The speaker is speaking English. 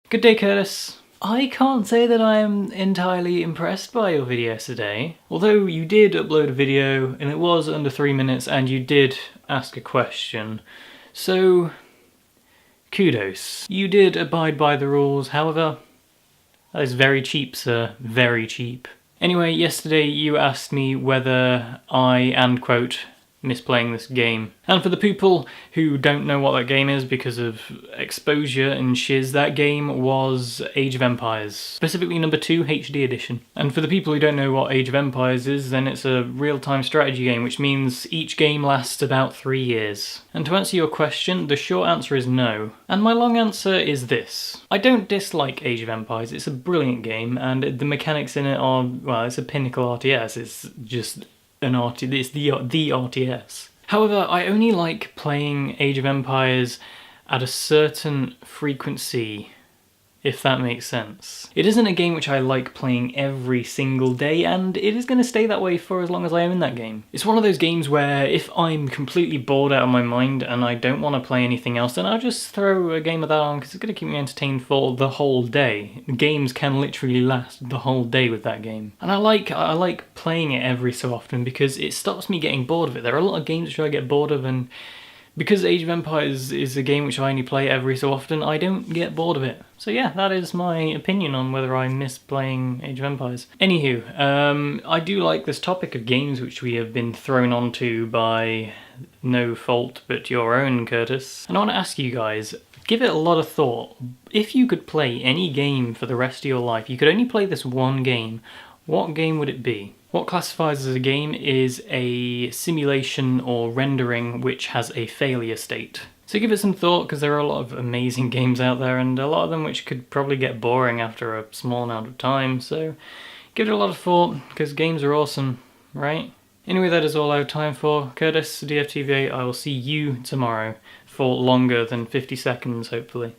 Good day, Curtis. I can't say that I am entirely impressed by your video today. Although you did upload a video and it was under 3 minutes and you did ask a question. So, kudos. You did abide by the rules, however, that is very cheap, sir. Very cheap. Anyway, yesterday you asked me whether I, and quote, misplaying this game. And for the people who don't know what that game is because of exposure and shiz, that game was Age of Empires, specifically number 2 HD edition. And for the people who don't know what Age of Empires is, then it's a real-time strategy game, which means each game lasts about 3 years. And to answer your question, the short answer is no. And my long answer is this. I don't dislike Age of Empires, it's a brilliant game, and the mechanics in it are, well, it's a pinnacle RTS, it's just it's the RTS. However, I only like playing Age of Empires at a certain frequency, if that makes sense. It isn't a game which I like playing every single day, and it is going to stay that way for as long as I am in that game. It's one of those games where if I'm completely bored out of my mind and I don't want to play anything else, then I'll just throw a game of that on because it's going to keep me entertained for the whole day. Games can literally last the whole day with that game. And I like playing it every so often because it stops me getting bored of it. There are a lot of games which I get bored of, and because Age of Empires is a game which I only play every so often, I don't get bored of it. So yeah, that is my opinion on whether I miss playing Age of Empires. Anywho, I do like this topic of games which we have been thrown onto by no fault but your own, Curtis. And I want to ask you guys, give it a lot of thought. If you could play any game for the rest of your life, you could only play this one game, what game would it be? What classifies as a game is a simulation or rendering which has a failure state. So give it some thought, because there are a lot of amazing games out there, and a lot of them which could probably get boring after a small amount of time, so give it a lot of thought, because games are awesome, right? Anyway, that is all I have time for. Curtis, DFTV8, I will see you tomorrow for longer than 50 seconds, hopefully.